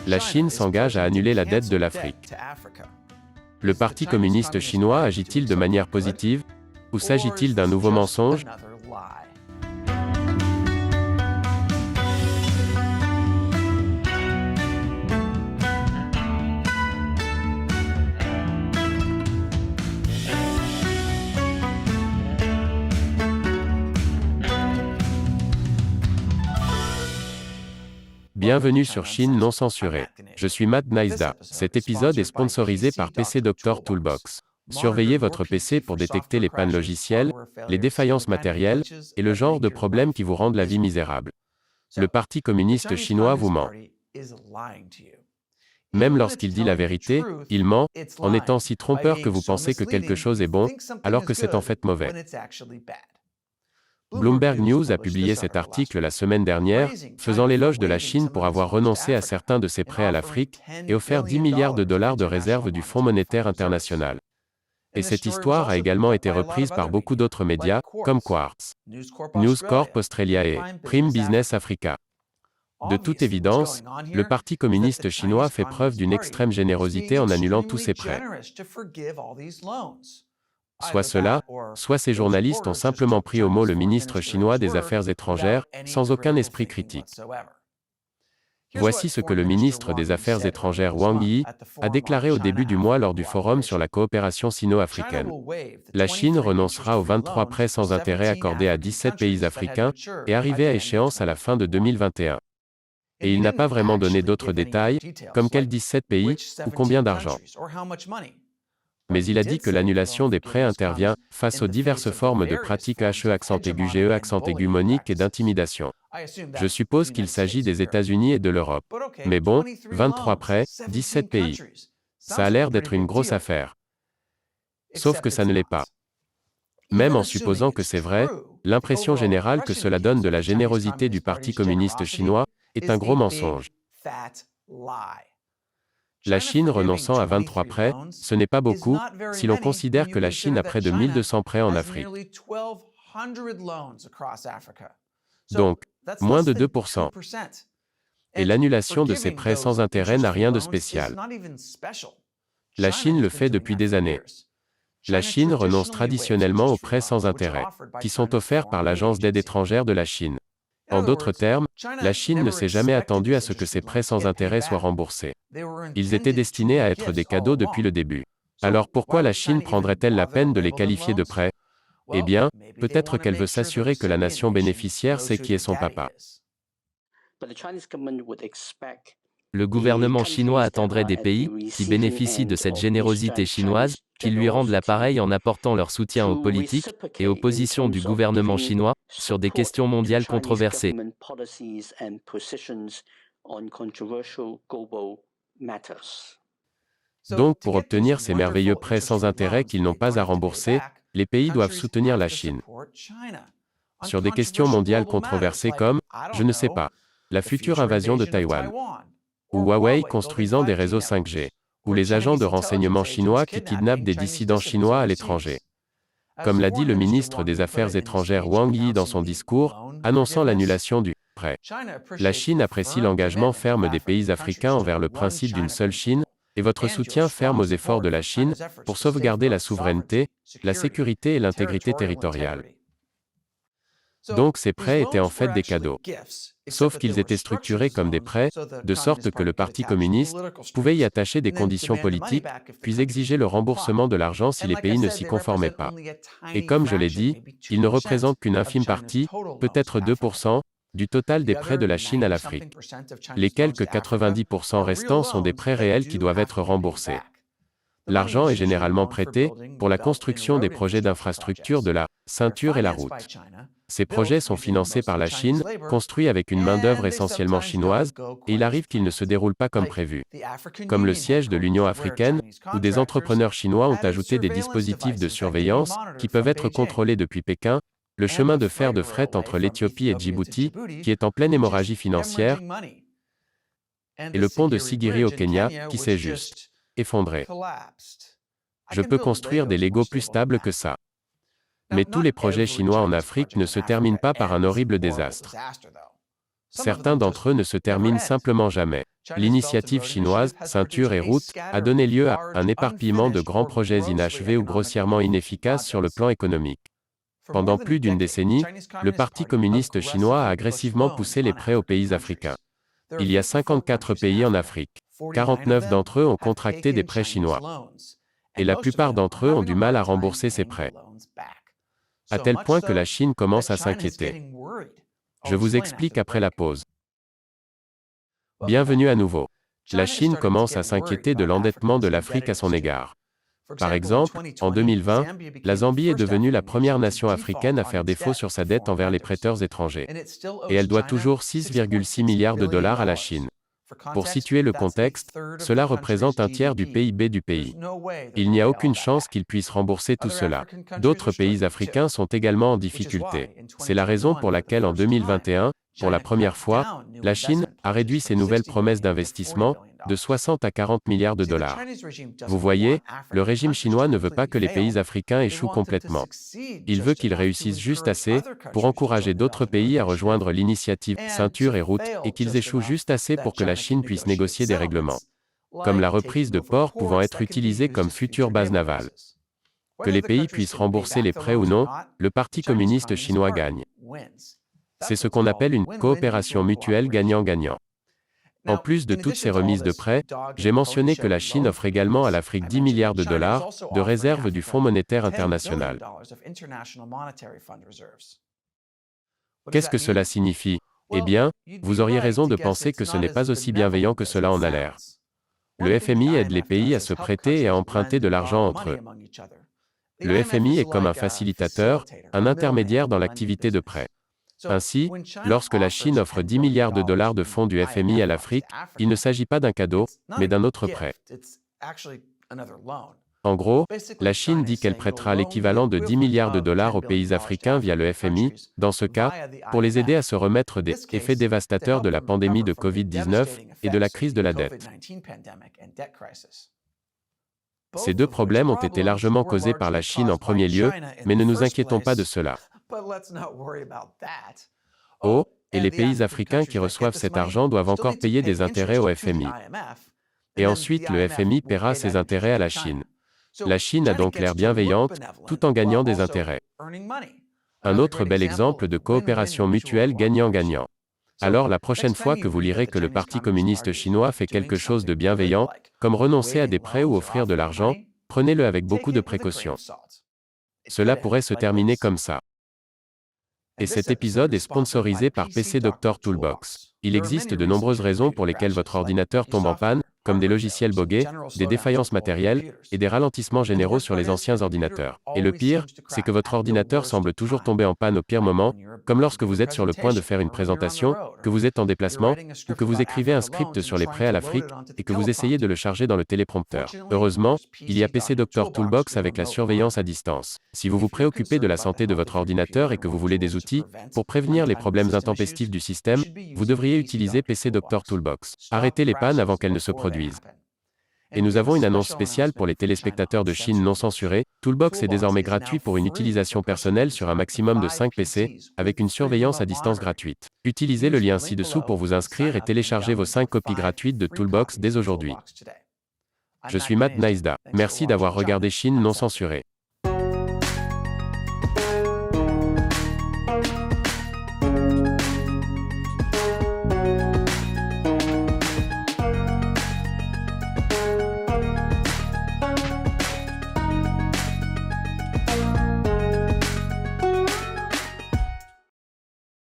La Chine s'engage à annuler la dette de l'Afrique. Le Parti communiste chinois agit-il de manière positive? Ou s'agit-il d'un nouveau mensonge? Bienvenue sur Chine non censurée. Je suis Matt Neisda. Cet épisode est sponsorisé par PC Doctor Toolbox. Surveillez votre PC pour détecter les pannes logicielles, les défaillances matérielles, et le genre de problèmes qui vous rendent la vie misérable. Le Parti communiste chinois vous ment. Même lorsqu'il dit la vérité, il ment, en étant si trompeur que vous pensez que quelque chose est bon, alors que c'est en fait mauvais. Bloomberg News a publié cet article la semaine dernière, faisant l'éloge de la Chine pour avoir renoncé à certains de ses prêts à l'Afrique, et offert 10 milliards de dollars de réserves du Fonds monétaire international. Et cette histoire a également été reprise par beaucoup d'autres médias, comme Quartz, News Corp Australia et Prime Business Africa. De toute évidence, le Parti communiste chinois fait preuve d'une extrême générosité en annulant tous ses prêts. Soit cela, soit ces journalistes ont simplement pris au mot le ministre chinois des Affaires étrangères, sans aucun esprit critique. Voici ce que le ministre des Affaires étrangères Wang Yi a déclaré au début du mois lors du forum sur la coopération sino-africaine. La Chine renoncera aux 23 prêts sans intérêt accordés à 17 pays africains, et arrivés à échéance à la fin de 2021. Et il n'a pas vraiment donné d'autres détails, comme quels 17 pays, ou combien d'argent. Mais il a dit que l'annulation des prêts intervient face aux diverses formes de pratiques HE monique et d'intimidation. Je suppose qu'il s'agit des États-Unis et de l'Europe. Mais bon, 23 prêts, 17 pays. Ça a l'air d'être une grosse affaire. Sauf que ça ne l'est pas. Même en supposant que c'est vrai, l'impression générale que cela donne de la générosité du Parti communiste chinois est un gros mensonge. La Chine renonçant à 23 prêts, ce n'est pas beaucoup, si l'on considère que la Chine a près de 1200 prêts en Afrique. Donc, moins de 2%. Et l'annulation de ces prêts sans intérêt n'a rien de spécial. La Chine le fait depuis des années. La Chine renonce traditionnellement aux prêts sans intérêt, qui sont offerts par l'Agence d'aide étrangère de la Chine. En d'autres termes, la Chine ne s'est jamais attendue à ce que ces prêts sans intérêt soient remboursés. Ils étaient destinés à être des cadeaux depuis le début. Alors pourquoi la Chine prendrait-elle la peine de les qualifier de prêts? Eh bien, peut-être qu'elle veut s'assurer que la nation bénéficiaire sait qui est son papa. Le gouvernement chinois attendrait des pays qui bénéficient de cette générosité chinoise, qu'ils lui rendent l'appareil en apportant leur soutien aux politiques et aux positions du gouvernement chinois sur des questions mondiales controversées. Donc pour obtenir ces merveilleux prêts sans intérêt qu'ils n'ont pas à rembourser, les pays doivent soutenir la Chine. Sur des questions mondiales controversées comme, je ne sais pas, la future invasion de Taïwan, ou Huawei construisant des réseaux 5G, ou les agents de renseignement chinois qui kidnappent des dissidents chinois à l'étranger. Comme l'a dit le ministre des Affaires étrangères Wang Yi dans son discours, annonçant l'annulation du prêt. La Chine apprécie l'engagement ferme des pays africains envers le principe d'une seule Chine, et votre soutien ferme aux efforts de la Chine pour sauvegarder la souveraineté, la sécurité et l'intégrité territoriale. Donc ces prêts étaient en fait des cadeaux. Sauf qu'ils étaient structurés comme des prêts, de sorte que le Parti communiste pouvait y attacher des conditions politiques, puis exiger le remboursement de l'argent si les pays ne s'y conformaient pas. Et comme je l'ai dit, ils ne représentent qu'une infime partie, peut-être 2%, du total des prêts de la Chine à l'Afrique. Les quelques 90% restants sont des prêts réels qui doivent être remboursés. L'argent est généralement prêté pour la construction des projets d'infrastructure de la ceinture et la route. Ces projets sont financés par la Chine, construits avec une main-d'œuvre essentiellement chinoise, et il arrive qu'ils ne se déroulent pas comme prévu. Comme le siège de l'Union africaine, où des entrepreneurs chinois ont ajouté des dispositifs de surveillance, qui peuvent être contrôlés depuis Pékin, le chemin de fer de fret entre l'Éthiopie et Djibouti, qui est en pleine hémorragie financière, et le pont de Sigiri au Kenya, qui s'est juste effondré. Je peux construire des Legos plus stables que ça. Mais tous les projets chinois en Afrique ne se terminent pas par un horrible désastre. Certains d'entre eux ne se terminent simplement jamais. L'initiative chinoise, Ceinture et Route, a donné lieu à un éparpillement de grands projets inachevés ou grossièrement inefficaces sur le plan économique. Pendant plus d'une décennie, le Parti communiste chinois a agressivement poussé les prêts aux pays africains. Il y a 54 pays en Afrique. 49 d'entre eux ont contracté des prêts chinois. Et la plupart d'entre eux ont du mal à rembourser ces prêts. À tel point que la Chine commence à s'inquiéter. Je vous explique après la pause. Bienvenue à nouveau. La Chine commence à s'inquiéter de l'endettement de l'Afrique à son égard. Par exemple, en 2020, la Zambie est devenue la première nation africaine à faire défaut sur sa dette envers les prêteurs étrangers. Et elle doit toujours 6,6 milliards de dollars à la Chine. Pour situer le contexte, cela représente un tiers du PIB du pays. Il n'y a aucune chance qu'ils puissent rembourser tout cela. D'autres pays africains sont également en difficulté. C'est la raison pour laquelle en 2021, pour la première fois, la Chine a réduit ses nouvelles promesses d'investissement de 60 à 40 milliards de dollars. Vous voyez, le régime chinois ne veut pas que les pays africains échouent complètement. Il veut qu'ils réussissent juste assez pour encourager d'autres pays à rejoindre l'initiative Ceinture et Route et qu'ils échouent juste assez pour que la Chine puisse négocier des règlements, comme la reprise de ports pouvant être utilisés comme futures bases navales. Que les pays puissent rembourser les prêts ou non, le Parti communiste chinois gagne. C'est ce qu'on appelle une coopération mutuelle gagnant-gagnant. En plus de toutes ces remises de prêts, j'ai mentionné que la Chine offre également à l'Afrique 10 milliards de dollars de réserves du Fonds monétaire international. Qu'est-ce que cela signifie? Eh bien, vous auriez raison de penser que ce n'est pas aussi bienveillant que cela en a l'air. Le FMI aide les pays à se prêter et à emprunter de l'argent entre eux. Le FMI est comme un facilitateur, un intermédiaire dans l'activité de prêt. Ainsi, lorsque la Chine offre 10 milliards de dollars de fonds du FMI à l'Afrique, il ne s'agit pas d'un cadeau, mais d'un autre prêt. En gros, la Chine dit qu'elle prêtera l'équivalent de 10 milliards de dollars aux pays africains via le FMI, dans ce cas, pour les aider à se remettre des effets dévastateurs de la pandémie de Covid-19 et de la crise de la dette. Ces deux problèmes ont été largement causés par la Chine en premier lieu, mais ne nous inquiétons pas de cela. Oh, et les pays africains qui reçoivent cet argent doivent encore payer des intérêts au FMI. Et ensuite le FMI paiera ces intérêts à la Chine. La Chine a donc l'air bienveillante, tout en gagnant des intérêts. Un autre bel exemple de coopération mutuelle gagnant-gagnant. Alors la prochaine fois que vous lirez que le Parti communiste chinois fait quelque chose de bienveillant, comme renoncer à des prêts ou offrir de l'argent, prenez-le avec beaucoup de précaution. Cela pourrait se terminer comme ça. Et cet épisode est sponsorisé par PC Doctor Toolbox. Il existe de nombreuses raisons pour lesquelles votre ordinateur tombe en panne, comme des logiciels bogués, des défaillances matérielles, et des ralentissements généraux sur les anciens ordinateurs. Et le pire, c'est que votre ordinateur semble toujours tomber en panne au pire moment, comme lorsque vous êtes sur le point de faire une présentation, que vous êtes en déplacement, ou que vous écrivez un script sur les prêts à l'Afrique, et que vous essayez de le charger dans le téléprompteur. Heureusement, il y a PC Doctor Toolbox avec la surveillance à distance. Si vous vous préoccupez de la santé de votre ordinateur et que vous voulez des outils pour prévenir les problèmes intempestifs du système, vous devriez utiliser PC Doctor Toolbox. Arrêtez les pannes avant qu'elles ne se produisent. Et nous avons une annonce spéciale pour les téléspectateurs de Chine non censurés. Toolbox est désormais gratuit pour une utilisation personnelle sur un maximum de 5 PC, avec une surveillance à distance gratuite. Utilisez le lien ci-dessous pour vous inscrire et télécharger vos 5 copies gratuites de Toolbox dès aujourd'hui. Je suis Matt Naisda. Merci d'avoir regardé Chine non censurée.